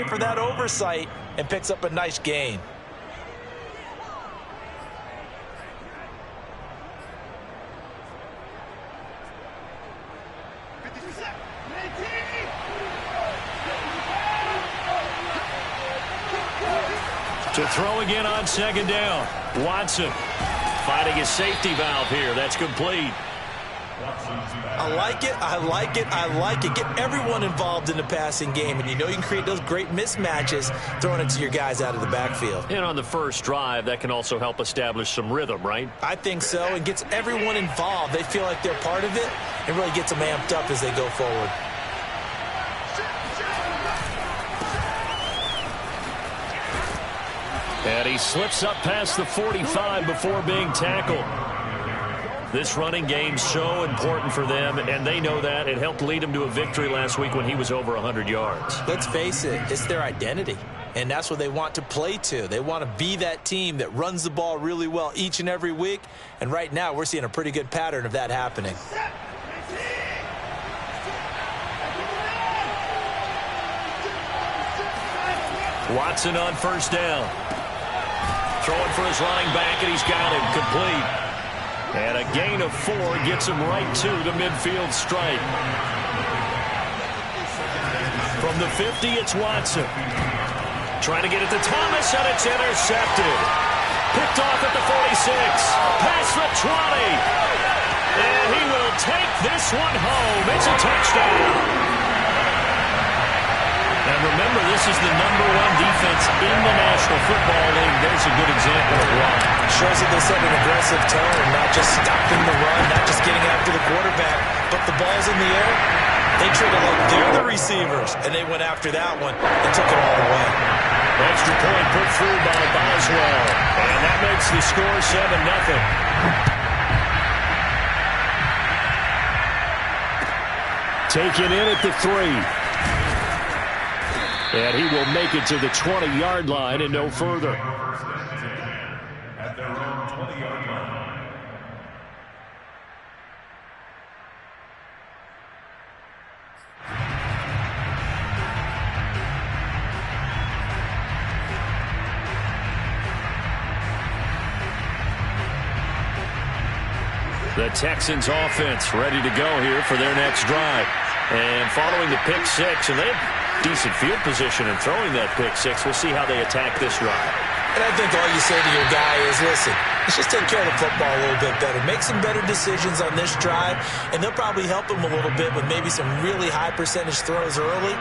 for that oversight and picks up a nice gain. To throw again on second down. Watson finding his safety valve here. That's complete. I like it, I like it, I like it. Get everyone involved in the passing game, and you know you can create those great mismatches throwing it to your guys out of the backfield. And on the first drive, that can also help establish some rhythm, right? I think so, and gets everyone involved. They feel like they're part of it, and really gets them amped up as they go forward. And he slips up past the 45 before being tackled. This running game's so important for them, and they know that. It helped lead them to a victory last week when he was over 100 yards. Let's face it, it's their identity, and that's what they want to play to. They want to be that team that runs the ball really well each and every week, and right now we're seeing a pretty good pattern of that happening. Watson on first down. Throwing for his running back, and he's got him complete. And a gain of 4 gets him right to the midfield stripe. From the 50, it's Watson. Trying to get it to Thomas, and it's intercepted. Picked off at the 46. Past the 20. And he will take this one home. It's a touchdown. And remember, this is the #1 defense in the National Football League. There's a good example of why. Shows that they set an aggressive tone, not just stopping the run, not just getting after the quarterback, but the ball's in the air. They treat it like they're the receivers, and they went after that one and took it all the way. Extra point put through by Boswell. And that makes the score 7-0. Taken in at the 3. And he will make it to the 20-yard line and no further. At their own 20-yard line. The Texans offense ready to go here for their next drive. And following the pick 6, and they have decent field position in throwing that pick 6. We'll see how they attack this drive. And I think all you say to your guy is, listen, let's just take care of the football a little bit better. Make some better decisions on this drive, and they'll probably help him a little bit with maybe some really high percentage throws early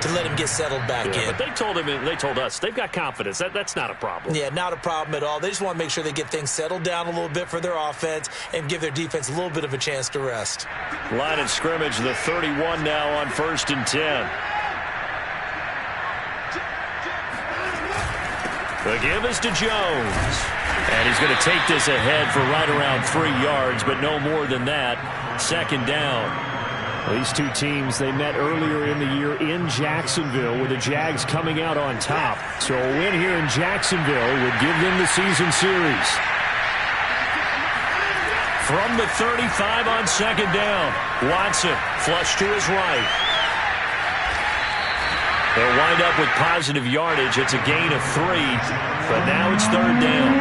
to let him get settled back in. But they told him, and they told us, they've got confidence. That's not a problem. Yeah, not a problem at all. They just want to make sure they get things settled down a little bit for their offense and give their defense a little bit of a chance to rest. Line of scrimmage, the 31 now on 1st and 10. The give is to Jones. And he's going to take this ahead for right around 3 yards, but no more than that. Second down. These two teams, they met earlier in the year in Jacksonville with the Jags coming out on top. So a win here in Jacksonville would give them the season series. From the 35 on second down, Watson flush to his right. They'll wind up with positive yardage. It's a gain of 3, but now it's third down.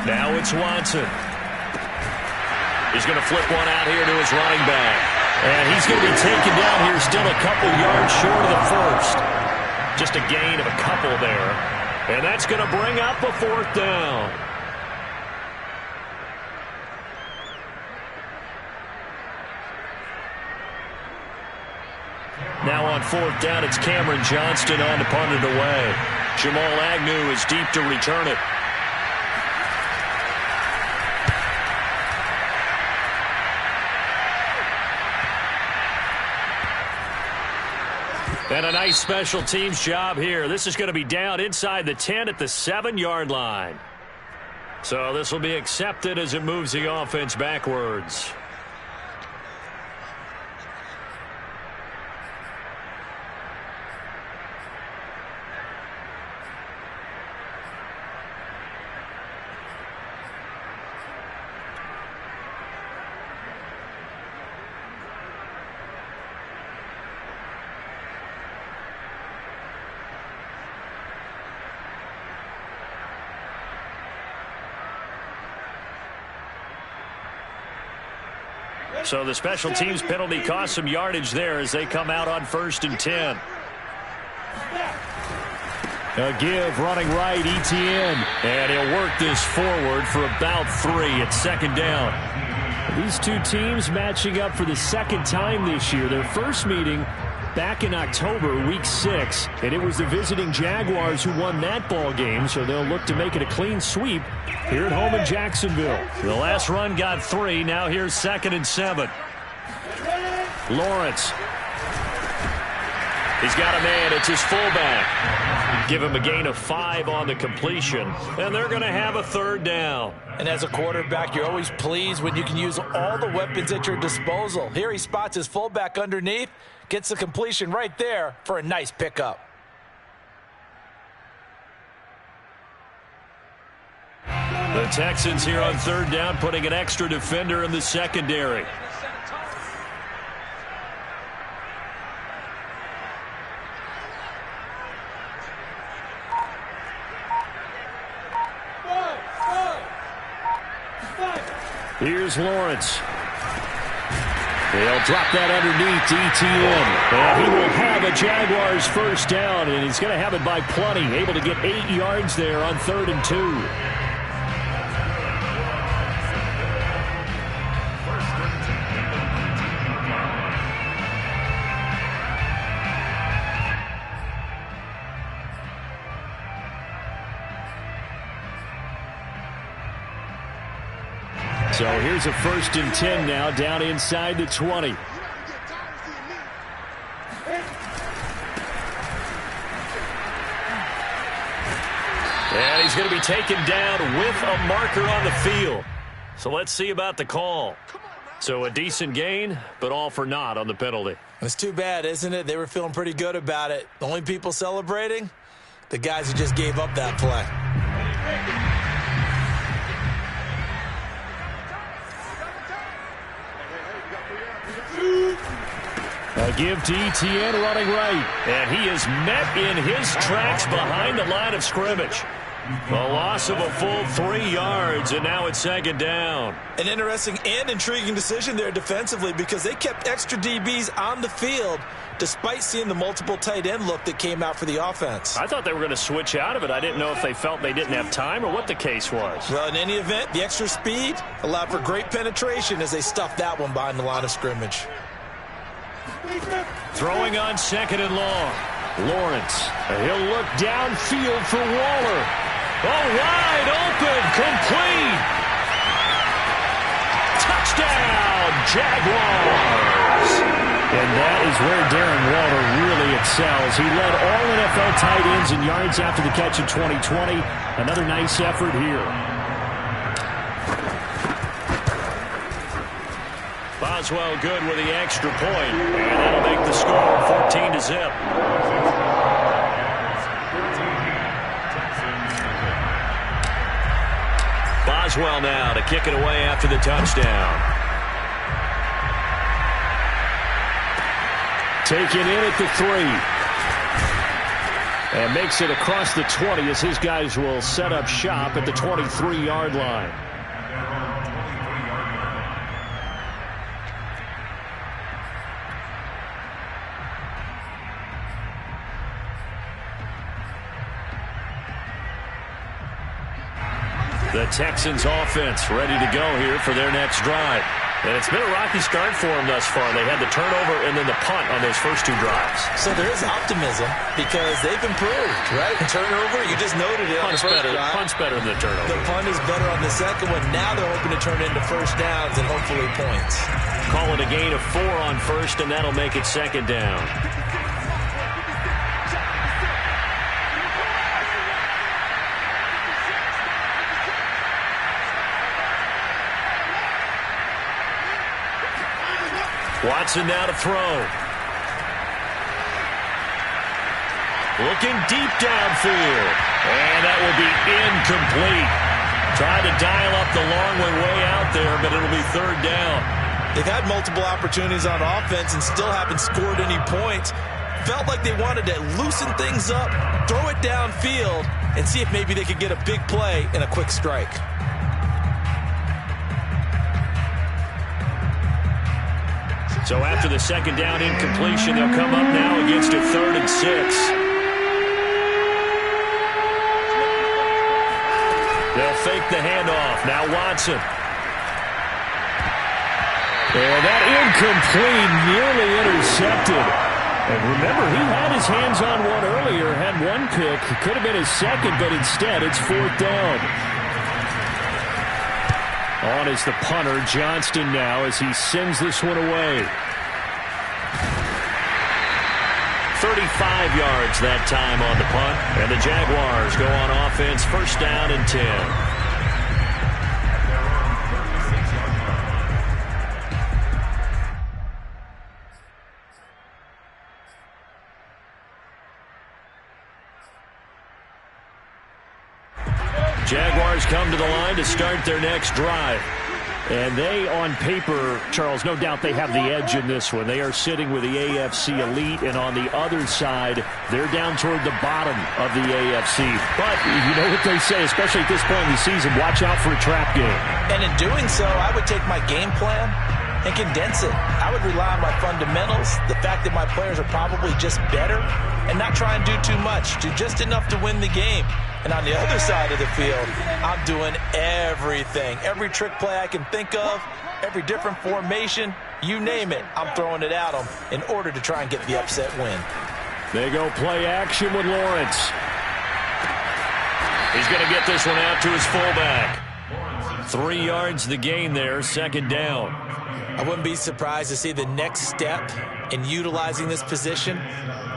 Now it's Watson. He's going to flip one out here to his running back. And he's going to be taken down here still a couple yards short of the first. Just a gain of a couple there. And that's going to bring up a 4th down. Now on 4th down, it's Cameron Johnston on to punt it away. Jamal Agnew is deep to return it. And a nice special teams job here. This is going to be down inside the 10 at the 7-yard line. So this will be accepted as it moves the offense backwards. So the special teams penalty cost some yardage there as they come out on 1st and 10. A give running right, Etienne. And he'll work this forward for about 3 at 2nd down. These two teams matching up for the 2nd time this year. Their first meeting back in October, week 6, and it was the visiting Jaguars who won that ball game, so they'll look to make it a clean sweep here at home in Jacksonville. The last run got 3. Now here's 2nd and 7. Lawrence. He's got a man. It's his fullback. Give him a gain of 5 on the completion, and they're going to have a 3rd down. And as a quarterback, you're always pleased when you can use all the weapons at your disposal. Here he spots his fullback underneath, gets the completion right there for a nice pickup. The Texans here on 3rd down, putting an extra defender in the secondary. Here's Lawrence. They'll drop that underneath to Etienne. And he will have a Jaguars 1st down, and he's going to have it by plenty. Able to get 8 yards there on 3rd and 2. So here's a 1st and 10 now, down inside the 20. And he's going to be taken down with a marker on the field. So let's see about the call. So a decent gain, but all for naught on the penalty. It's too bad, isn't it? They were feeling pretty good about it. The only people celebrating? The guys who just gave up that play. A give to Etienne running right. And he is met in his tracks behind the line of scrimmage. A loss of a full 3 yards, and now it's 2nd down. An interesting and intriguing decision there defensively because they kept extra DBs on the field despite seeing the multiple tight end look that came out for the offense. I thought they were going to switch out of it. I didn't know if they felt they didn't have time or what the case was. Well, in any event, the extra speed allowed for great penetration as they stuffed that one behind the line of scrimmage. Throwing on 2nd and long. Lawrence. He'll look downfield for Waller. Oh, wide open. Complete. Touchdown, Jaguars. And that is where Darren Waller really excels. He led all NFL tight ends in yards after the catch in 2020. Another nice effort here. Boswell good with the extra point, and that'll make the score 14-0. Boswell now to kick it away after the touchdown. Taken in at the 3. And makes it across the 20 as his guys will set up shop at the 23-yard line. The Texans offense ready to go here for their next drive. And it's been a rocky start for them thus far. They had the turnover and then the punt on those first 2 drives. So there is optimism because they've improved, right? Turnover, you just noted it on the first drive. Punt's better than the turnover. The punt is better on the second one. Now they're hoping to turn into 1st downs and hopefully points. Call it a gain of 4 on 1st, and that'll make it 2nd down. Watson now to throw. Looking deep downfield. And that will be incomplete. Tried to dial up the long one way out there, but it'll be 3rd down. They've had multiple opportunities on offense and still haven't scored any points. Felt like they wanted to loosen things up, throw it downfield, and see if maybe they could get a big play and a quick strike. So after the second down incompletion, they'll come up now against a 3rd and 6. They'll fake the handoff. Now Watson. And that incomplete, nearly intercepted. And remember, he had his hands on one earlier, had one pick. It could have been his second, but instead it's 4th down. On is the punter, Johnston now, as he sends this one away. 35 yards that time on the punt. And the Jaguars go on offense, 1st down and 10. Jaguars come to the line to start their next drive. And they, on paper, Charles, no doubt they have the edge in this one. They are sitting with the AFC elite, and on the other side, they're down toward the bottom of the AFC. But you know what they say, especially at this point in the season, watch out for a trap game. And in doing so, I would take my game plan and condense it. I would rely on my fundamentals, the fact that my players are probably just better, and not try and do too much, do just enough to win the game. And on the other side of the field, I'm doing everything. Every trick play I can think of, every different formation, you name it, I'm throwing it at them in order to try and get the upset win. They go play action with Lawrence. He's going to get this one out to his fullback. 3 yards the gain there, 2nd down. I wouldn't be surprised to see the next step in utilizing this position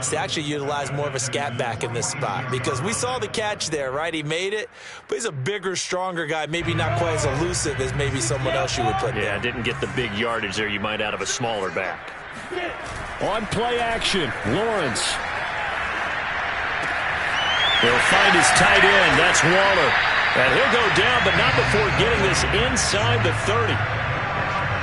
is to actually utilize more of a scat back in this spot, because we saw the catch there, right? He made it, but he's a bigger, stronger guy, maybe not quite as elusive as maybe someone else you would put there. Yeah, didn't get the big yardage there you might out of a smaller back. On play action, Lawrence. He'll find his tight end. That's Waller. And he'll go down, but not before getting this inside the 30.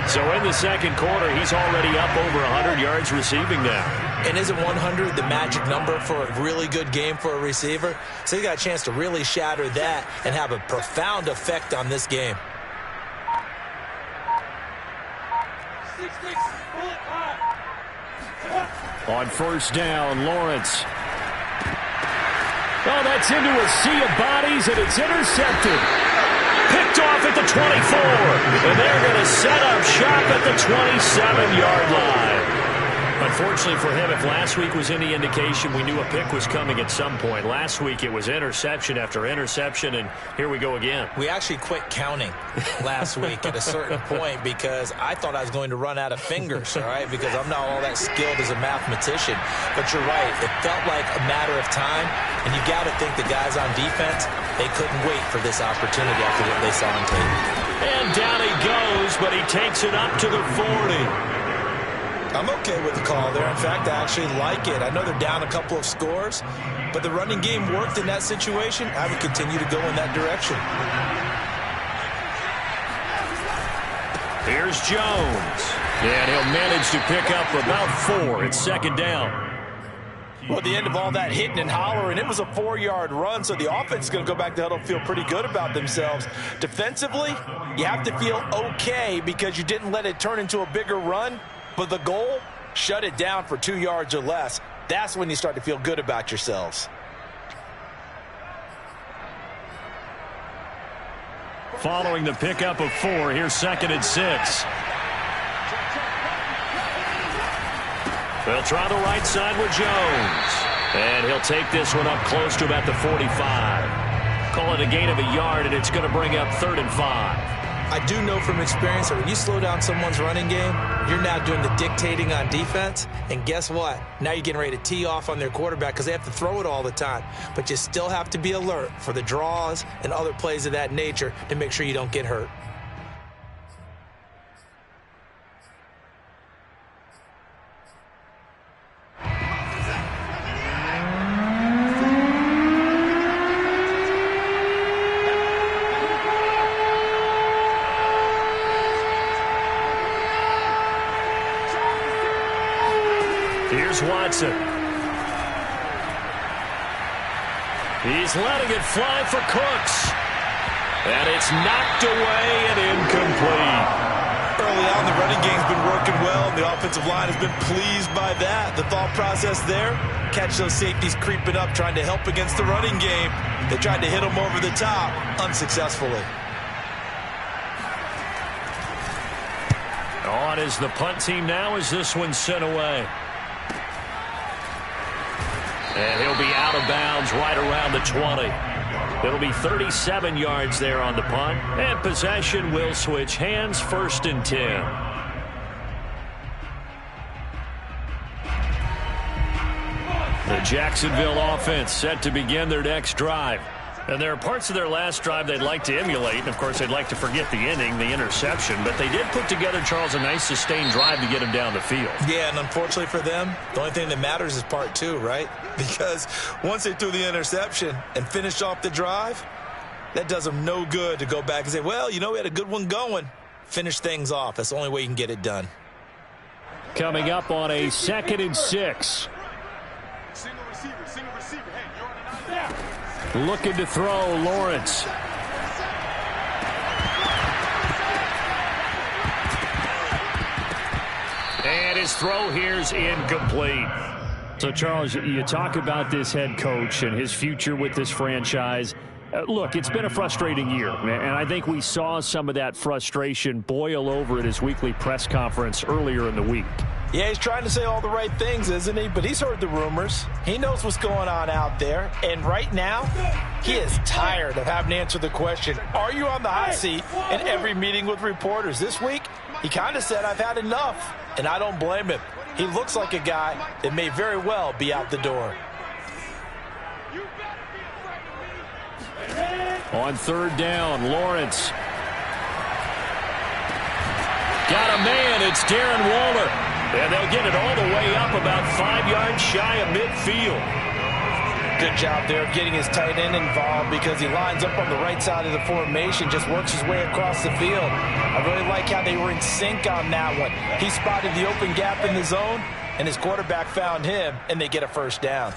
So in the second quarter, he's already up over 100 yards receiving now. And isn't 100 the magic number for a really good game for a receiver? So he got a chance to really shatter that and have a profound effect on this game. On 1st down, Lawrence. Oh, that's into a sea of bodies, and it's intercepted. Picked off at the 24, and they're going to set up shop at the 27-yard line. Unfortunately for him, if last week was any indication, we knew a pick was coming at some point. Last week it was interception after interception, and here we go again. We actually quit counting last week at a certain point because I thought I was going to run out of fingers, all right, because I'm not all that skilled as a mathematician. But you're right. It felt like a matter of time, and you got to think the guys on defense, they couldn't wait for this opportunity after what they saw on tape. And down he goes, but he takes it up to the 40. I'm okay with the call there. In fact, I actually like it. I know they're down a couple of scores, but the running game worked in that situation. I would continue to go in that direction. Here's Jones. And he'll manage to pick up about 4. It's 2nd down. Well, at the end of all that hitting and hollering, it was a 4-yard run, so the offense is going to go back to huddle and feel pretty good about themselves. Defensively, you have to feel okay because you didn't let it turn into a bigger run. But the goal, shut it down for 2 yards or less. That's when you start to feel good about yourselves. Following the pickup of 4, here's 2nd and 6. They'll try the right side with Jones. And he'll take this one up close to about the 45. Call it a gain of a yard, and it's going to bring up 3rd and 5. I do know from experience that when you slow down someone's running game, you're now doing the dictating on defense. And guess what? Now you're getting ready to tee off on their quarterback because they have to throw it all the time. But you still have to be alert for the draws and other plays of that nature to make sure you don't get hurt. Here's Watson. He's letting it fly for Cooks. And it's knocked away and incomplete. Early on, the running running game's been working well, and the offensive line has been pleased by that. The thought process there, catch those safeties creeping up, trying to help against the running game. They tried to hit them over the top, unsuccessfully. On is the punt team now as this one's sent away. And he'll be out of bounds right around the 20. It'll be 37 yards there on the punt. And possession will switch hands, 1st and 10. The Jacksonville offense set to begin their next drive. And there are parts of their last drive they'd like to emulate. And, of course, they'd like to forget the inning, the interception. But they did put together, Charles, a nice sustained drive to get him down the field. Yeah, and unfortunately for them, the only thing that matters is part 2, right? Because once they threw the interception and finished off the drive, that does them no good to go back and say, well, you know, we had a good one going. Finish things off. That's the only way you can get it done. Coming up on a 2nd and 6. Looking to throw, Lawrence. And his throw here's incomplete. So, Charles, you talk about this head coach and his future with this franchise. Look, it's been a frustrating year, and I think we saw some of that frustration boil over at his weekly press conference earlier in the week. Yeah, he's trying to say all the right things, isn't he? But he's heard the rumors. He knows what's going on out there. And right now, he is tired of having to answer the question, are you on the hot seat, in every meeting with reporters. This week, he kind of said, I've had enough. And I don't blame him. He looks like a guy that may very well be out the door. On 3rd down, Lawrence. Got a man, it's Darren Waller. And they'll get it all the way up about 5 yards shy of midfield. Good job there of getting his tight end involved because he lines up on the right side of the formation, just works his way across the field. I really like how they were in sync on that one. He spotted the open gap in the zone, and his quarterback found him, and they get a 1st down.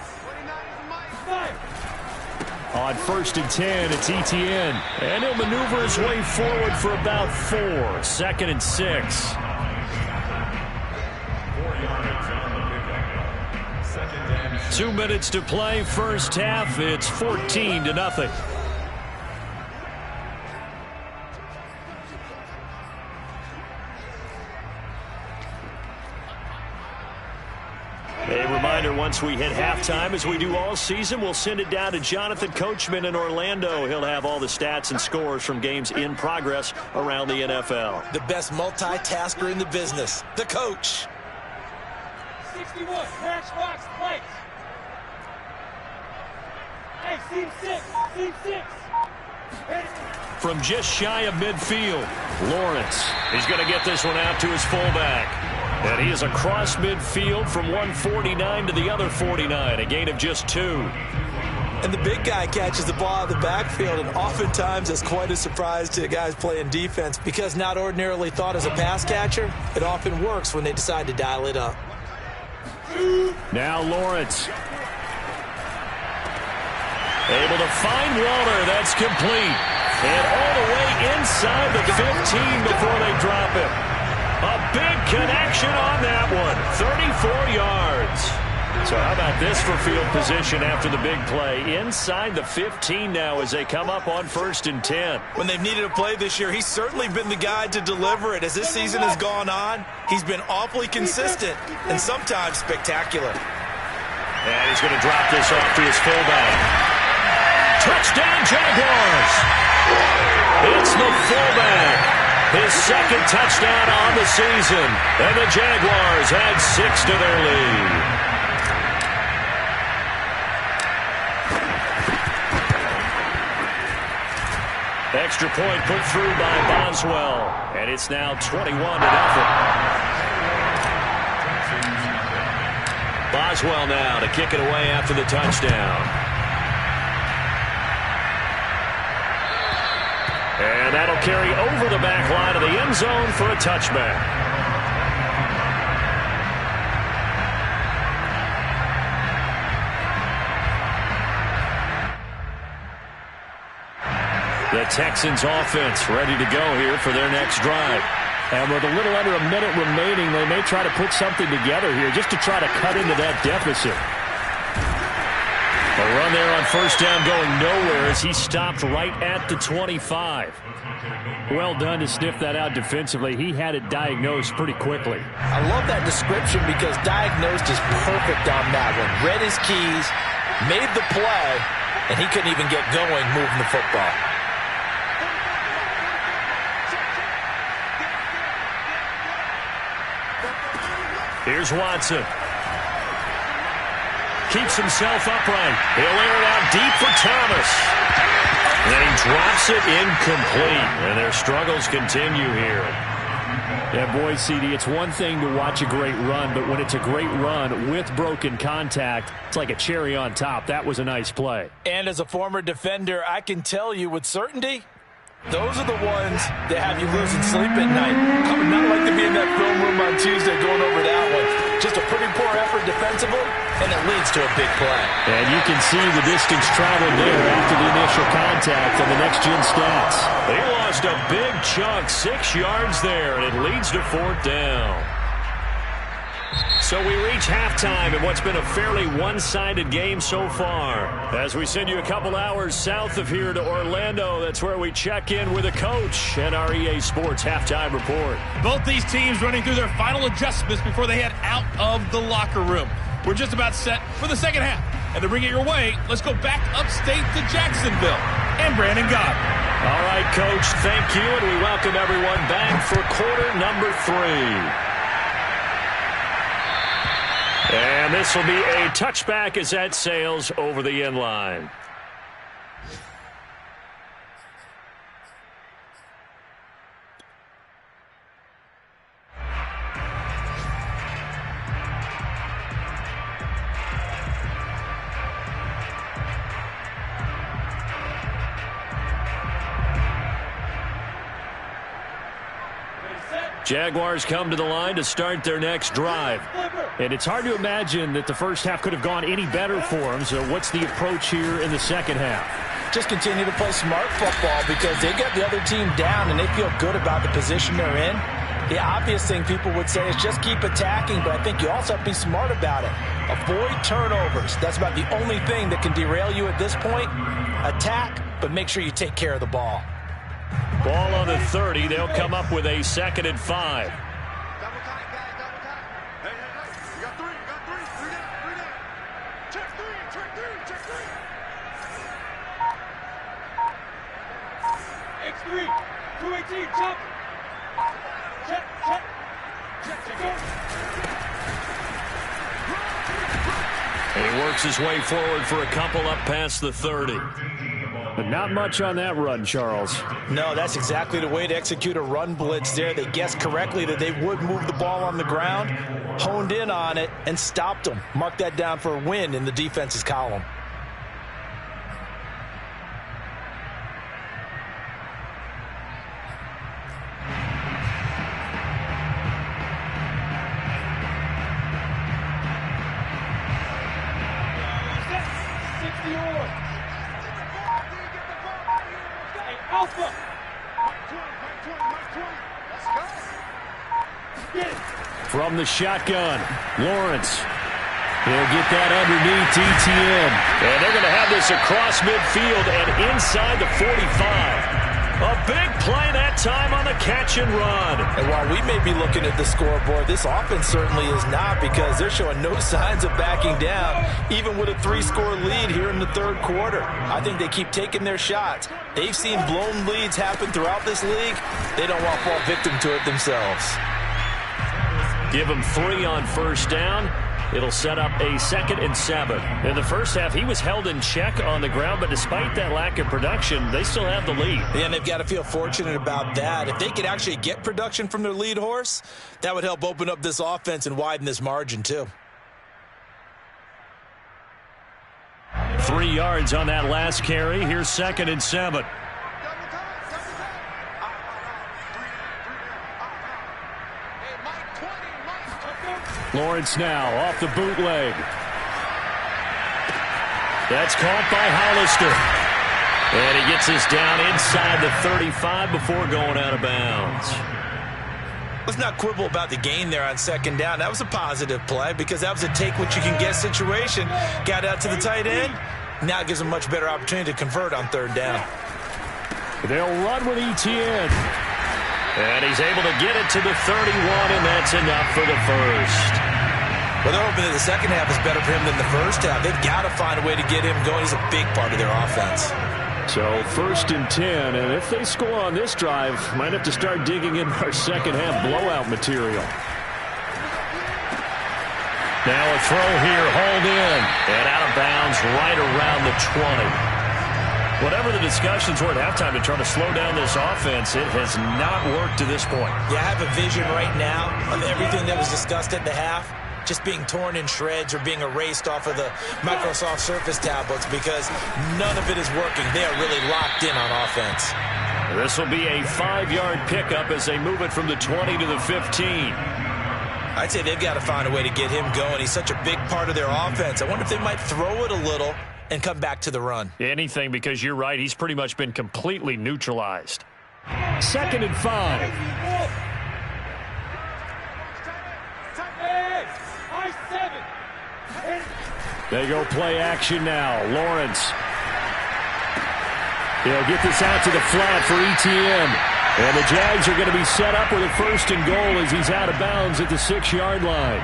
On 1st and 10, it's Etienne. And he'll maneuver his way forward for about 4. 2nd and 6. 2 minutes to play, first half. It's 14-0. A reminder, once we hit halftime, as we do all season, we'll send it down to Jonathan Coachman in Orlando. He'll have all the stats and scores from games in progress around the NFL. The best multitasker in the business, the coach. 61, matchbox plate. Hey, seam 6. From just shy of midfield, Lawrence. He's going to get this one out to his fullback. And he is across midfield from 149 to the other 49, a gain of just 2. And the big guy catches the ball out of the backfield, and oftentimes that's quite a surprise to guys playing defense because not ordinarily thought as a pass catcher, it often works when they decide to dial it up. Now Lawrence. Able to find Waller. That's complete. And all the way inside the 15 before they drop it. A big connection on that one. 34 yards. So how about this for field position after the big play? Inside the 15 now as they come up on 1st and 10. When they've needed a play this year, he's certainly been the guy to deliver it. As this season has gone on, he's been awfully consistent and sometimes spectacular. And he's going to drop this off to his fullback. Touchdown, Jaguars! It's the fullback. His 2nd touchdown on the season. And the Jaguars add 6 to their lead. Extra point put through by Boswell. And it's now 21-0. Boswell now to kick it away after the touchdown. And that'll carry over the back line of the end zone for a touchback. The Texans offense ready to go here for their next drive. And with a little under a minute remaining, they may try to put something together here just to try to cut into that deficit. A run there on first down going nowhere as he stopped right at the 25. Well done to sniff that out defensively. He had it diagnosed pretty quickly. I love that description because diagnosed is perfect on that one. Read his keys, made the play, and he couldn't even get going moving the football. Here's Watson. Keeps himself upright. He'll air it out deep for Thomas. And he drops it incomplete. And their struggles continue here. Yeah, boy, CD, it's one thing to watch a great run, but when it's a great run with broken contact, it's like a cherry on top. That was a nice play. And as a former defender, I can tell you with certainty, those are the ones that have you losing sleep at night. I would not like to be in that film room on Tuesday going over that one. Just a pretty poor effort defensively, and it leads to a big play. And you can see the distance traveled there after the initial contact on the next-gen stats. They lost a big chunk, 6 yards there, and it leads to 4th down. So we reach halftime in what's been a fairly one-sided game so far. As we send you a couple hours south of here to Orlando, that's where we check in with a coach and our EA Sports Halftime Report. Both these teams running through their final adjustments before they head out of the locker room. We're just about set for the second half. And to bring it your way, let's go back upstate to Jacksonville and Brandon Gott. All right, Coach, thank you, and we welcome everyone back for quarter number 3. And this will be a touchback as that sails over the end line. Jaguars come to the line to start their next drive. And it's hard to imagine that the first half could have gone any better for them. So what's the approach here in the second half? Just continue to play smart football because they got the other team down and they feel good about the position they're in. The obvious thing people would say is just keep attacking, but I think you also have to be smart about it. Avoid turnovers. That's about the only thing that can derail you at this point. Attack, but make sure you take care of the ball. Ball on the 30. They'll come up with a 2nd and 5. X3, 218, jump. Check. And he works his way forward for a couple up past the 30. But not much on that run, Charles. No, that's exactly the way to execute a run blitz there. They guessed correctly that they would move the ball on the ground, honed in on it, and stopped them. Mark that down for a win in the defense's column. From the shotgun, Lawrence. He'll get that underneath ETN. And they're going to have this across midfield and inside the 45. A big play that time on the catch and run. And while we may be looking at the scoreboard, this offense certainly is not because they're showing no signs of backing down, even with a 3-score lead here in the third quarter. I think they keep taking their shots. They've seen blown leads happen throughout this league. They don't want to fall victim to it themselves. Give him 3 on first down. It'll set up a 2nd and 7. In the first half, he was held in check on the ground, but despite that lack of production, they still have the lead. And they've got to feel fortunate about that. If they could actually get production from their lead horse, that would help open up this offense and widen this margin too. 3 yards on that last carry. Here's 2nd and 7. Lawrence now off the bootleg. That's caught by Hollister. And he gets us down inside the 35 before going out of bounds. Let's not quibble about the gain there on second down. That was a positive play because that was a take-what-you-can-get situation. Got out to the tight end. Now it gives them a much better opportunity to convert on third down. They'll run with Etienne. And he's able to get it to the 31, and that's enough for the first. Well, they're hoping that the second half is better for him than the first half. They've got to find a way to get him going. He's a big part of their offense. So 1st and 10, and if they score on this drive, might have to start digging in our second half blowout material. Now a throw here, hauled in, and out of bounds right around the 20. Whatever the discussions were at halftime to try to slow down this offense, it has not worked to this point. Yeah, I have a vision right now of everything that was discussed at the half just being torn in shreds or being erased off of the Microsoft Surface tablets because none of it is working. They are really locked in on offense. This will be a 5-yard pickup as they move it from the 20 to the 15. I'd say they've got to find a way to get him going. He's such a big part of their offense. I wonder if they might throw it a little and come back to the run. Anything, because you're right. He's pretty much been completely neutralized. 2nd and 5. They go play action now. Lawrence. He'll get this out to the flat for Etienne. And the Jags are going to be set up with a 1st and goal as he's out of bounds at the 6-yard line.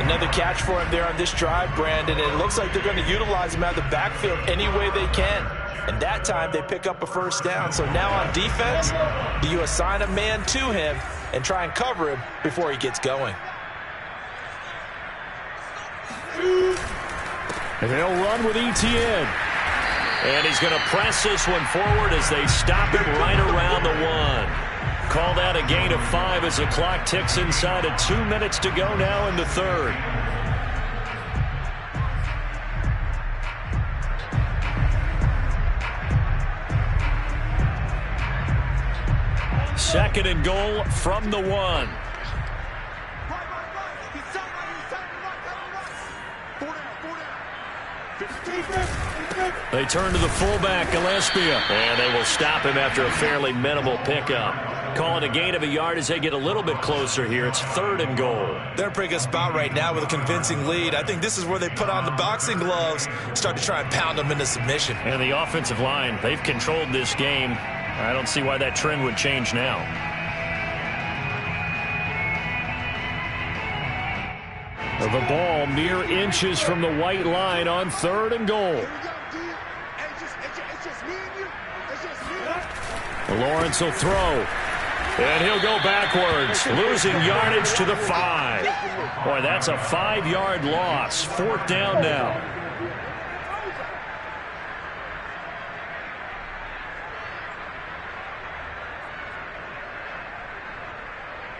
Another catch for him there on this drive, Brandon. It looks like they're going to utilize him out of the backfield any way they can. And that time they pick up a 1st down. So now on defense, do you assign a man to him and try and cover him before he gets going? And they'll run with Etienne. And he's going to press this one forward as they stop him right around the 1. Call that a gain of 5 as the clock ticks inside of 2 minutes to go now in the 3rd. Second and goal from the 1. They turn to the fullback, Gillespie, and they will stop him after a fairly minimal pickup. Call it a gain of a yard as they get a little bit closer here. It's 3rd and goal. They're in a pretty good spot right now with a convincing lead. I think this is where they put on the boxing gloves, start to try and pound them into submission. And the offensive line, they've controlled this game. I don't see why that trend would change now. The ball mere inches from the white line on 3rd and goal. Lawrence will throw. And he'll go backwards, losing yardage to the 5. Boy, that's a 5-yard loss. 4th down now.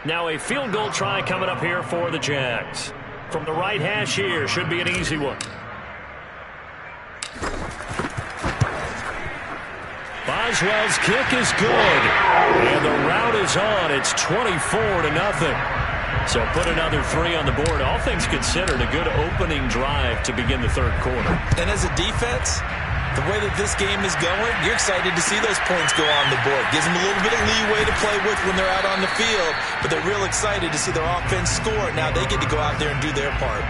Now a field goal try coming up here for the Jags. From the right hash here, should be an easy one. Boswell's kick is good. And the route is on. It's 24-0. So put another 3 on the board. All things considered, a good opening drive to begin the 3rd quarter. And as a defense, the way that this game is going, you're excited to see those points go on the board. Gives them a little bit of leeway to play with when they're out on the field, but they're real excited to see their offense score. Now they get to go out there and do their part.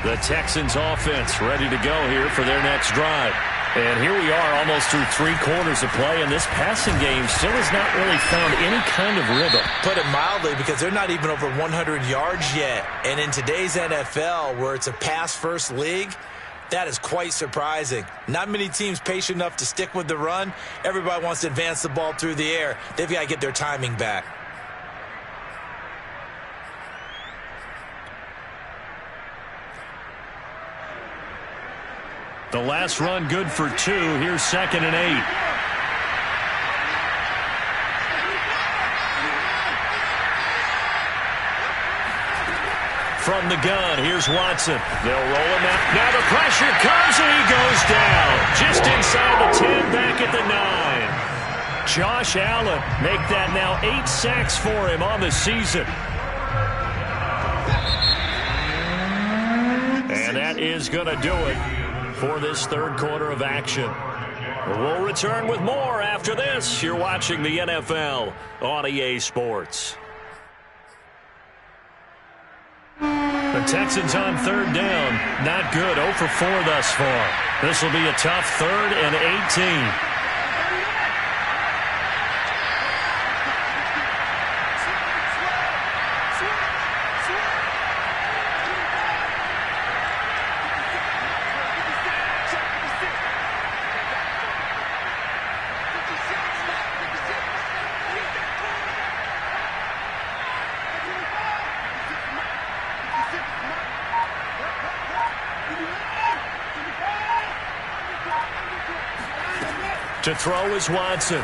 The Texans offense ready to go here for their next drive. And here we are almost through 3 quarters of play, and this passing game still has not really found any kind of rhythm. Put it mildly, because they're not even over 100 yards yet. And in today's NFL, where it's a pass-first league, that is quite surprising. Not many teams patient enough to stick with the run. Everybody wants to advance the ball through the air. They've got to get their timing back. The last run good for 2. Here's 2nd and 8. from the gun. Here's Watson. They'll roll him out. Now the pressure comes, and he goes down. Just inside the 10, back at the 9. Josh Allen make that now 8 sacks for him on the season. And that is going to do it for this third quarter of action. We'll return with more after this. You're watching the NFL on EA Sports. The Texans on third down. Not good. 0 for 4 thus far. This will be a tough 3rd and 18. To throw is Watson.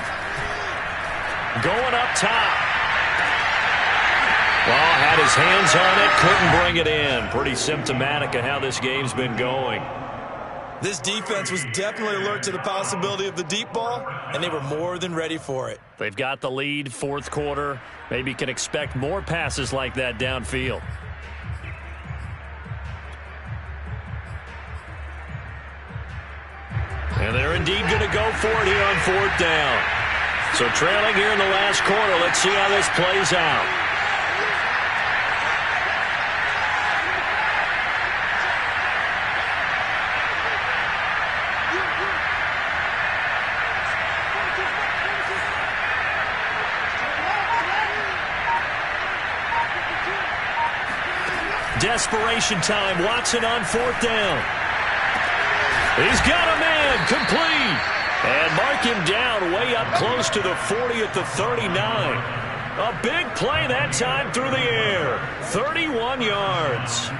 Going up top. Well, had his hands on it, couldn't bring it in. Pretty symptomatic of how this game's been going. This defense was definitely alert to the possibility of the deep ball, and they were more than ready for it. They've got the lead, fourth quarter. Maybe can expect more passes like that downfield. And they're indeed going to go for it here on fourth down. So trailing here in the last quarter. Let's see how this plays out. Desperation time. Watson on fourth down. He's got a man, complete. And mark him down way up close to the 40 at the 39. A big play that time through the air. 31 yards.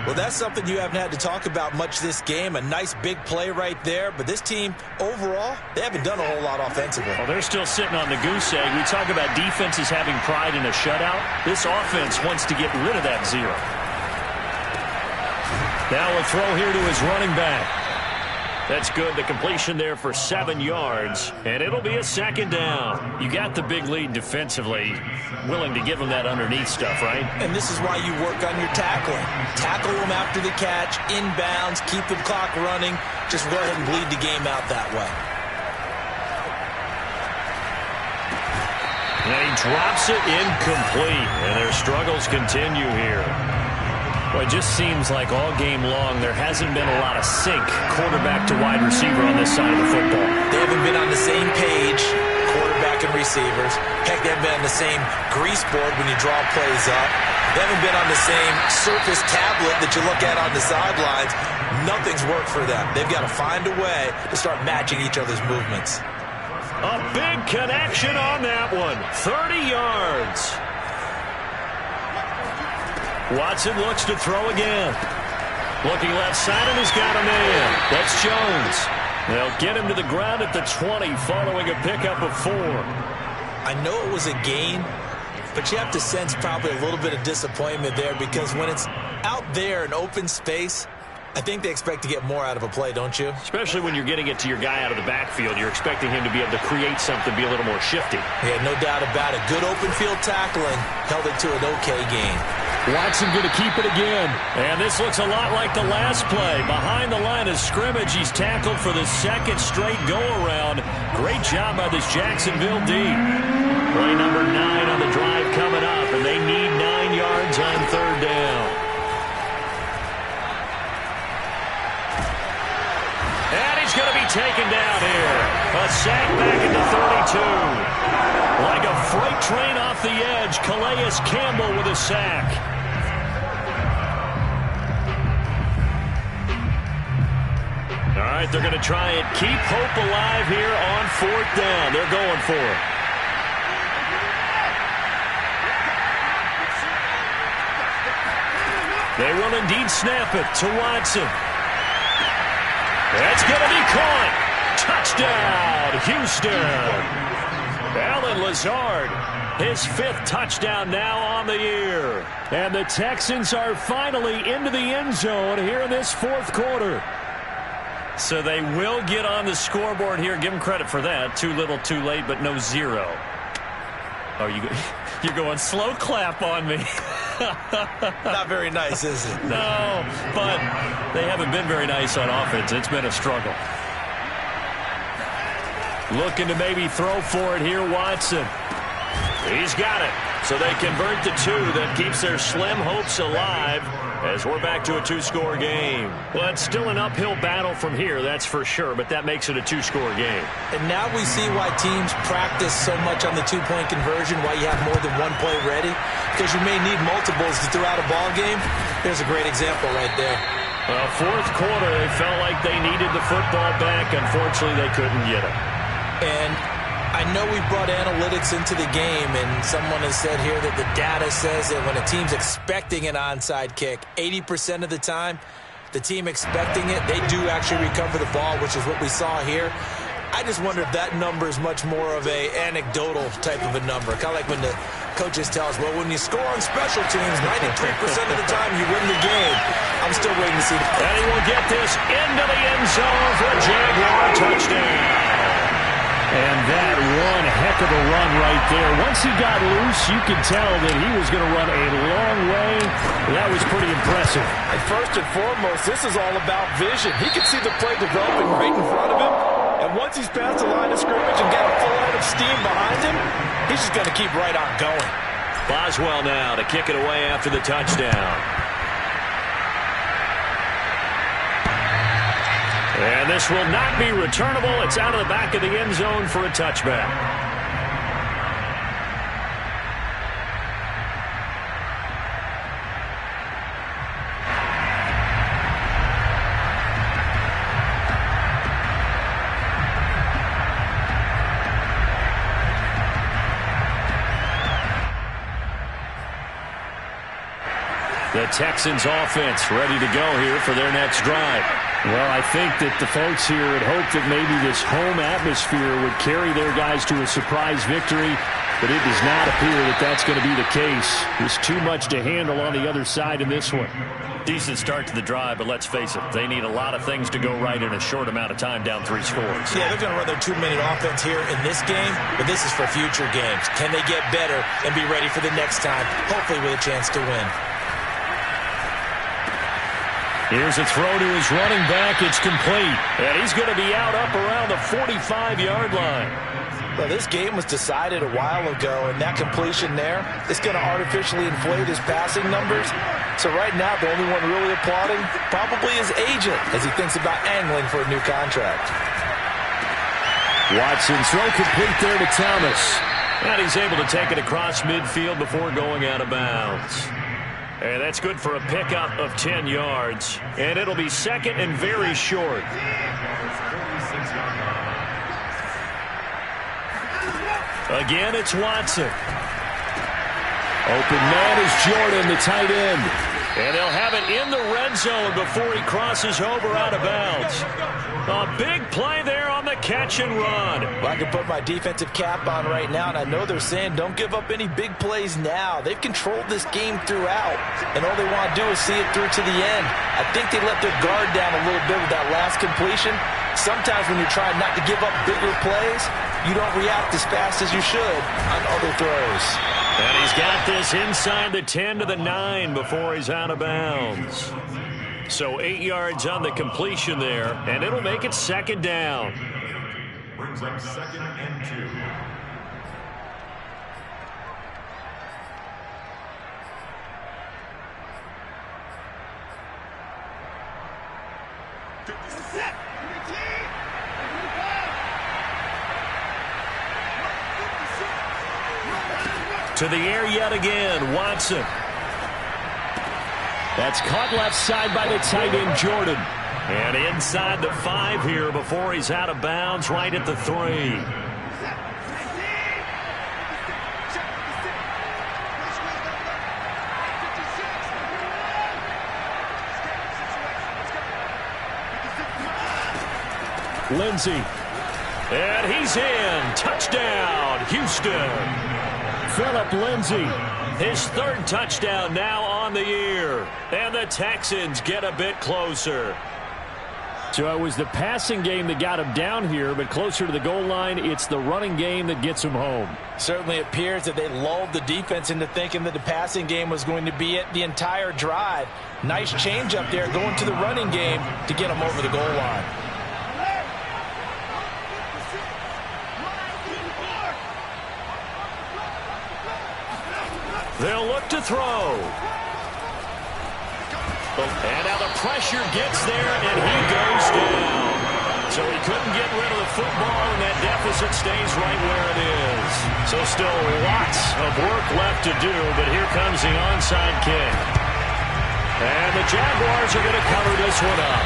Well, that's something you haven't had to talk about much this game. A nice big play right there. But this team, overall, they haven't done a whole lot offensively. Well, they're still sitting on the goose egg. We talk about defenses having pride in a shutout. This offense wants to get rid of that 0. Now a throw here to his running back. That's good. The completion there for 7 yards. And it'll be a second down. You got the big lead defensively. Willing to give them that underneath stuff, right? And this is why you work on your tackling. Tackle them after the catch, inbounds, keep the clock running. Just go ahead and bleed the game out that way. And he drops it incomplete. And their struggles continue here. Well, it just seems like all game long there hasn't been a lot of sync quarterback to wide receiver on this side of the football. They haven't been on the same page, quarterback and receivers. Heck, they haven't been on the same grease board when you draw plays up. They haven't been on the same surface tablet that you look at on the sidelines. Nothing's worked for them. They've got to find a way to start matching each other's movements. A big connection on that one. 30 yards. Watson looks to throw again. Looking left side, and he's got a man. That's Jones. They'll get him to the ground at the 20 following a pickup of 4. I know it was a gain, but you have to sense probably a little bit of disappointment there because when it's out there in open space, I think they expect to get more out of a play, don't you? Especially when you're getting it to your guy out of the backfield. You're expecting him to be able to create something, be a little more shifty. Yeah, no doubt about it. Good open field tackling held it to an okay gain. Watson going to keep it again. And this looks a lot like the last play. Behind the line of scrimmage, he's tackled for the second straight go-around. Great job by this Jacksonville D. Play number 9 on the drive coming up, and they need 9 yards on third down. And he's going to be taken down here. A sack back at the 32. Like a freight train off the edge, Calais Campbell with a sack. All right, they're going to try and keep hope alive here on fourth down. They're going for it. They will indeed snap it to Watson. That's going to be caught. Touchdown, Houston. Allen Lazard His 5th touchdown now on the year. And the Texans are finally into the end zone here in this 4th quarter. So they will get on the scoreboard here. Give them credit for that. Too little, too late, but no 0. Oh, you're going slow clap on me. Not very nice, is it? No, but they haven't been very nice on offense. It's been a struggle. Looking to maybe throw for it here, Watson. He's got it. So they convert to 2. That keeps their slim hopes alive as we're back to a 2-score game. Well, it's still an uphill battle from here, that's for sure, but that makes it a 2-score game. And now we see why teams practice so much on the 2-point conversion, why you have more than one play ready, because you may need multiples to throw out a ball game. There's a great example right there. Well, 4th quarter, they felt like they needed the football back. Unfortunately, they couldn't get it. And I know we brought analytics into the game, and someone has said here that the data says that when a team's expecting an onside kick, 80% of the time, the team expecting it, they do actually recover the ball, which is what we saw here. I just wonder if that number is much more of a anecdotal type of a number. Kind of like when the coaches tell us, well, when you score on special teams, 93% of the time you win the game. I'm still waiting to see that. And he will get this into the end zone for a Jaguar touchdown. And that one heck of a run right there. Once he got loose, you could tell that he was going to run a long way. That was pretty impressive. And first and foremost, this is all about vision. He could see the play developing right in front of him. And once he's past the line of scrimmage and got a full head of steam behind him, he's just going to keep right on going. Boswell now to kick it away after the touchdown. And this will not be returnable. It's out of the back of the end zone for a touchback. The Texans offense ready to go here for their next drive. Well, I think that the folks here had hoped that maybe this home atmosphere would carry their guys to a surprise victory, but it does not appear that that's going to be the case. There's too much to handle on the other side in this one. Decent start to the drive, but let's face it, they need a lot of things to go right in a short amount of time down 3 scores. Yeah, they're going to run their 2-minute offense here in this game, but this is for future games. Can they get better and be ready for the next time, hopefully with a chance to win? Here's a throw to his running back. It's complete. And he's going to be out up around the 45-yard line. Well, this game was decided a while ago, and that completion there is going to artificially inflate his passing numbers. So right now, the only one really applauding probably his agent as he thinks about angling for a new contract. Watson throw complete there to Thomas. And he's able to take it across midfield before going out of bounds. And that's good for a pickup of 10 yards. And it'll be second and very short. Again, it's Watson. Open man is Jordan, the tight end. And they'll have it in the red zone before he crosses over out of bounds. A big play there on the catch and run. Well, I can put my defensive cap on right now, and I know they're saying don't give up any big plays now. They've controlled this game throughout, and all they want to do is see it through to the end. I think they let their guard down a little bit with that last completion. Sometimes when you're trying not to give up bigger plays, you don't react as fast as you should on other throws. And he's got this inside the 10 to the 9 before he's out of bounds. So 8 yards on the completion there, and it'll make it second down. Brings up 2nd and 2. To the air yet again, Watson. That's caught left side by the tight end, Jordan. And inside the 5 here before he's out of bounds, right at the 3. Lindsey. And he's in. Touchdown, Houston. Phillip Lindsay. His third touchdown now on the year. And the Texans get a bit closer. So it was the passing game that got him down here, but closer to the goal line, it's the running game that gets him home. Certainly appears that they lulled the defense into thinking that the passing game was going to be it the entire drive. Nice change up there going to the running game to get him over the goal line. They'll look to throw. And now the pressure gets there, and he goes down. So he couldn't get rid of the football, and that deficit stays right where it is. So still lots of work left to do, but here comes the onside kick. And the Jaguars are going to cover this one up.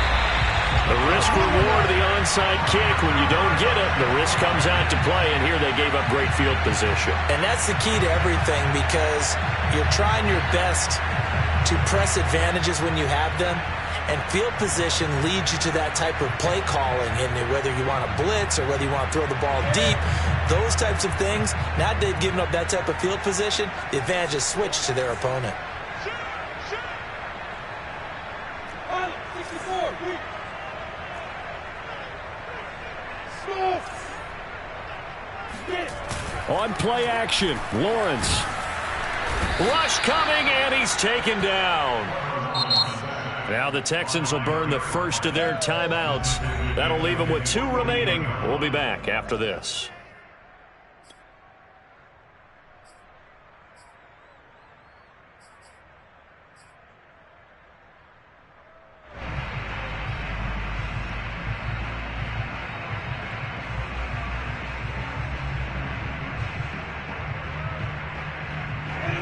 The risk-reward of the onside kick, when you don't get it, the risk comes out to play, and here they gave up great field position. And that's the key to everything, because you're trying your best to press advantages when you have them, and field position leads you to that type of play calling, and whether you want to blitz or whether you want to throw the ball deep, those types of things. Now they've given up that type of field position, the advantage is switched to their opponent. On play action, Lawrence. Rush coming, and he's taken down. Now the Texans will burn the first of their timeouts. That'll leave them with 2 remaining. We'll be back after this.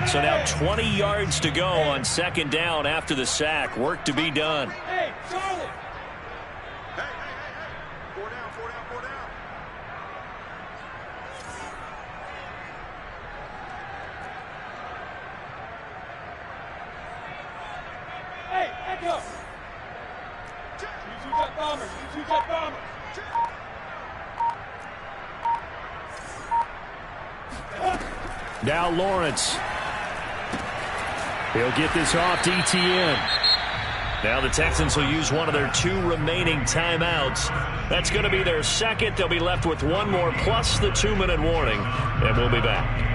So now 20 yards to go on second down after the sack. Work to be done. Hey, Charlie! Hey. 4 down. Hey, Echo! You 2 jet bombers. You 2 jet bombers. Now Lawrence. He'll get this off to ETN. Now the Texans will use one of their 2 remaining timeouts. That's going to be their second. They'll be left with 1 more plus the 2-minute warning. And we'll be back.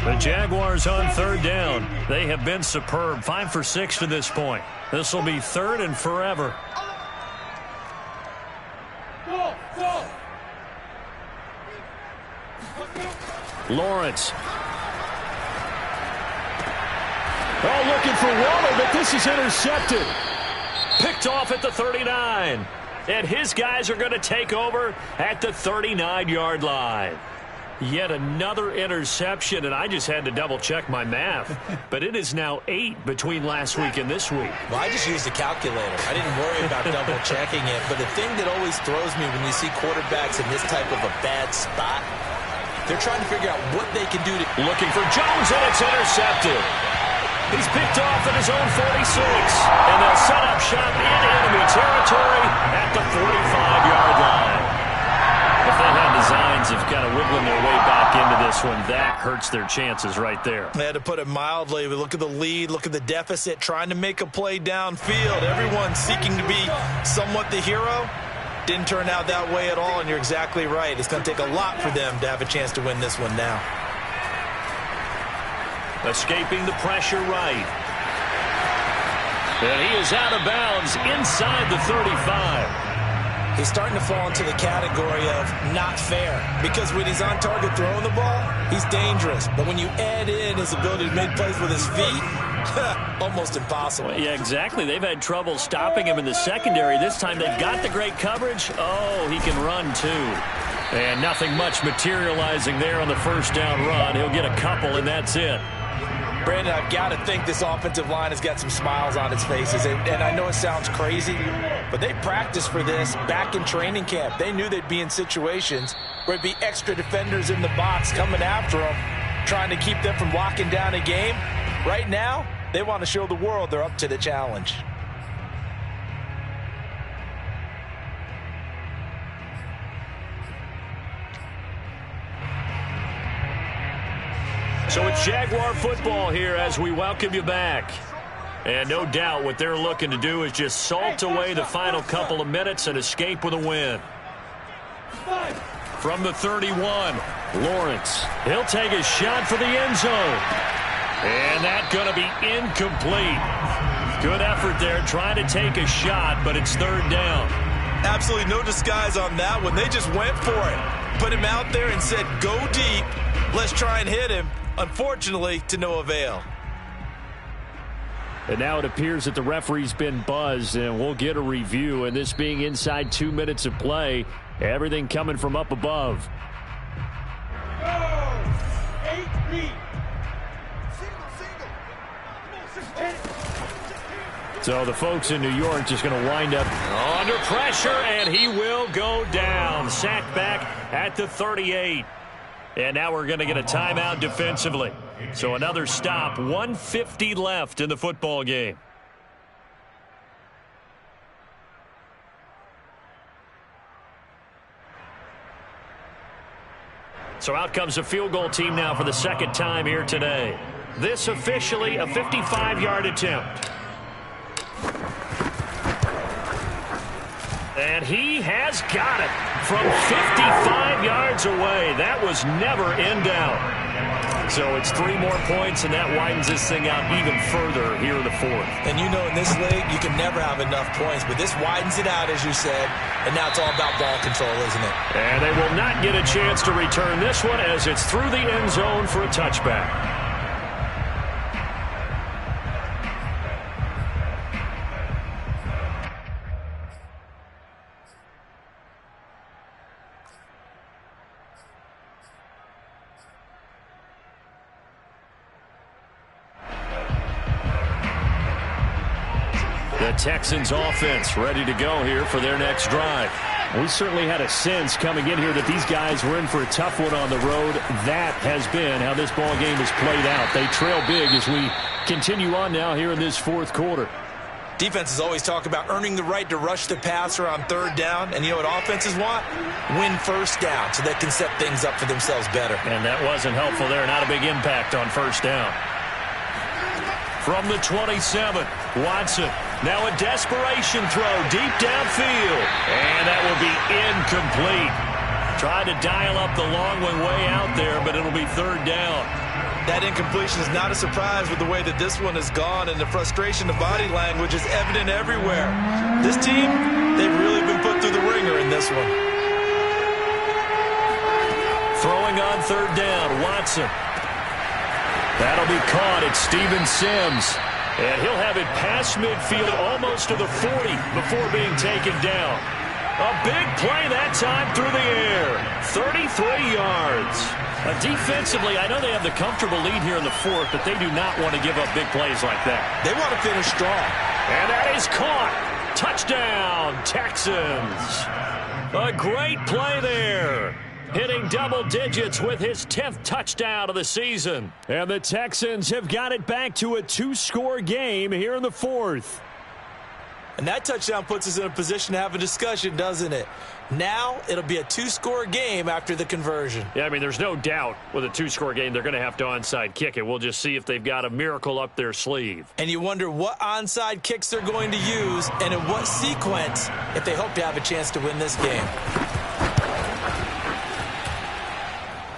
The Jaguars on third down. They have been superb. 5 for 6 to this point. This will be 3rd and forever. Go! Lawrence. Oh, looking for Waller, but this is intercepted. Picked off at the 39. And his guys are going to take over at the 39-yard line. Yet another interception, and I just had to double-check my math. But it is now 8 between last week and this week. Well, I just used a calculator. I didn't worry about double-checking it. But the thing that always throws me when you see quarterbacks in this type of a bad spot, they're trying to figure out what they can do to... Looking for Jones, and it's intercepted. He's picked off at his own 46. And they'll set up shop in enemy territory at the 45-yard line. If they had designs of kind of wiggling their way back into this one, that hurts their chances right there. They had to put it mildly. We look at the lead, look at the deficit, trying to make a play downfield. Everyone seeking to be somewhat the hero. Didn't turn out that way at all, and you're exactly right. It's going to take a lot for them to have a chance to win this one now. Escaping the pressure right. And he is out of bounds inside the 35. He's starting to fall into the category of not fair, because when he's on target throwing the ball, he's dangerous. But when you add in his ability to make plays with his feet, almost impossible. Well, yeah, exactly. They've had trouble stopping him in the secondary. This time they've got the great coverage. Oh, he can run too. And nothing much materializing there on the first down run. He'll get a couple, and that's it. Brandon, I've got to think this offensive line has got some smiles on its faces. And I know it sounds crazy, but they practiced for this back in training camp. They knew they'd be in situations where it'd be extra defenders in the box coming after them, trying to keep them from locking down a game. Right now, they want to show the world they're up to the challenge. So it's Jaguar football here as we welcome you back. And no doubt what they're looking to do is just salt away the final couple of minutes and escape with a win. From the 31, Lawrence. He'll take a shot for the end zone. And that's going to be incomplete. Good effort there trying to take a shot, but it's third down. Absolutely no disguise on that one. They just went for it. Put him out there and said, go deep. Let's try and hit him. Unfortunately, to no avail. And now it appears that the referee's been buzzed, and we'll get a review. And this being inside 2 minutes of play, everything coming from up above. Go! 8-3. So the folks in New York just going to wind up under pressure, and he will go down. Sacked back at the 38. And now we're going to get a timeout defensively. So another stop, 1:50 left in the football game. So out comes a field goal team now for the second time here today. This officially a 55-yard attempt. And he has got it from 55 yards away. That was never in doubt. So it's 3 more points, and that widens this thing out even further here in the fourth. And you know in this league, you can never have enough points, but this widens it out, as you said, and now it's all about ball control, isn't it? And they will not get a chance to return this one as it's through the end zone for a touchback. The Texans offense ready to go here for their next drive. We certainly had a sense coming in here that these guys were in for a tough one on the road. That has been how this ball game has played out. They trail big as we continue on now here in this fourth quarter. Defenses always talk about earning the right to rush the passer on third down. And you know what offenses want? Win first down so they can set things up for themselves better. And that wasn't helpful there. Not a big impact on first down. From the 27, Watson. Now a desperation throw deep downfield. And that will be incomplete. Tried to dial up the long way out there, but it'll be third down. That incompletion is not a surprise with the way that this one has gone, and the frustration, the body language is evident everywhere. This team, they've really been put through the ringer in this one. Throwing on third down, Watson. That'll be caught at Steven Sims. And he'll have it past midfield almost to the 40 before being taken down. A big play that time through the air. 33 yards. Defensively, I know they have the comfortable lead here in the fourth, but they do not want to give up big plays like that. They want to finish strong. And that is caught. Touchdown, Texans. A great play there. Hitting double digits with his 10th touchdown of the season. And the Texans have got it back to a 2-score game here in the fourth. And that touchdown puts us in a position to have a discussion, doesn't it? Now it'll be a 2-score game after the conversion. Yeah, I mean, there's no doubt with a 2-score game they're going to have to onside kick it. We'll just see if they've got a miracle up their sleeve. And you wonder what onside kicks they're going to use and in what sequence if they hope to have a chance to win this game.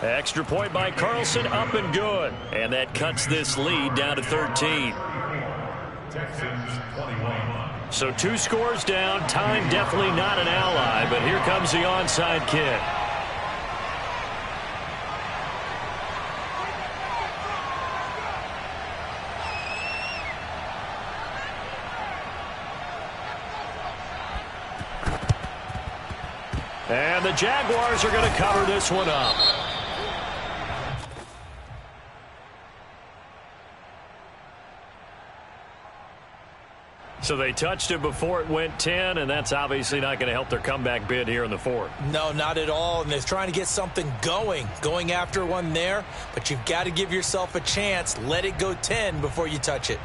Extra point by Carlson, up and good. And that cuts this lead down to 13. So 2 scores down. Time definitely not an ally, but here comes the onside kick. And the Jaguars are going to cover this one up. So they touched it before it went 10, and that's obviously not going to help their comeback bid here in the fourth. No, not at all. And they're trying to get something going after one there. But you've got to give yourself a chance. Let it go 10 before you touch it.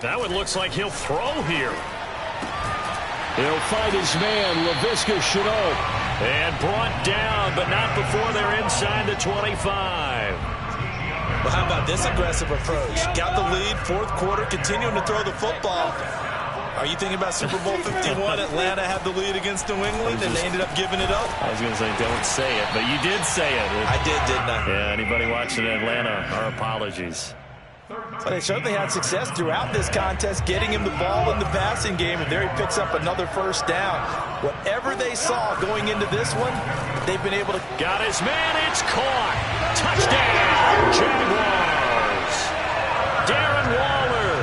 That one looks like he'll throw here. He'll find his man, Laviska Shenault. And brought down, but not before they're inside the 25. Well, how about this aggressive approach? Got the lead, fourth quarter, continuing to throw the football. Are you thinking about Super Bowl 51? Atlanta had the lead against New England, and they ended up giving it up? I was going to say, don't say it, but you did say it. I did, didn't I? Yeah, anybody watching Atlanta, our apologies. So they certainly had success throughout this contest, getting him the ball in the passing game, and there he picks up another first down. Whatever they saw going into this one, they've been able to... Got his man, it's caught. Touchdown, Jaguars. Darren Waller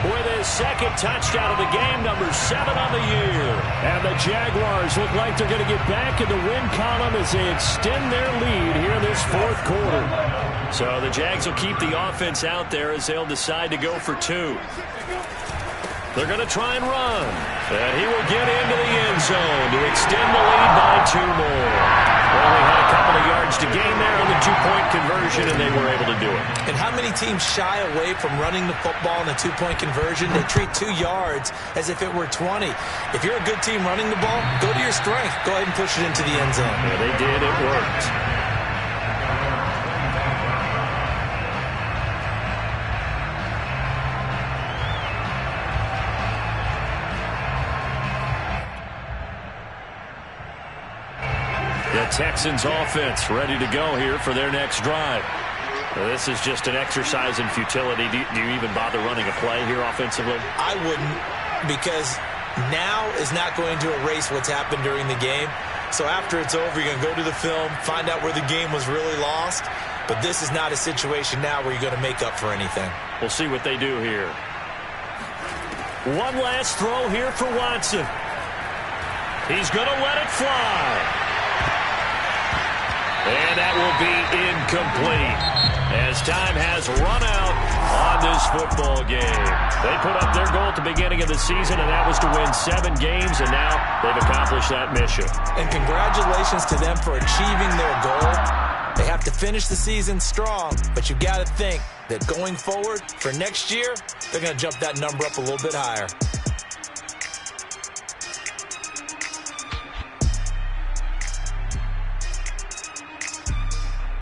with his second touchdown of the game, number 7 on the year. And the Jaguars look like they're going to get back in the win column as they extend their lead here in this fourth quarter. So the Jags will keep the offense out there as they'll decide to go for 2. They're going to try and run. And he will get into the end zone to extend the lead by 2 more. Only had a couple of yards to gain there on the 2-point conversion, and they were able to do it. And how many teams shy away from running the football in a 2-point conversion? They treat 2 yards as if it were 20. If you're a good team running the ball, go to your strength. Go ahead and push it into the end zone. Yeah, they did. It worked. The Texans offense ready to go here for their next drive. This is just an exercise in futility. Do you even bother running a play here offensively? I wouldn't, because now is not going to erase what's happened during the game. So after it's over, you're going to go to the film, find out where the game was really lost. But this is not a situation now where you're going to make up for anything. We'll see what they do here. One last throw here for Watson. He's going to let it fly. And that will be incomplete as time has run out on this football game. They put up their goal at the beginning of the season, and that was to win 7 games, and now they've accomplished that mission. And congratulations to them for achieving their goal. They have to finish the season strong, but you've got to think that going forward for next year, they're going to jump that number up a little bit higher.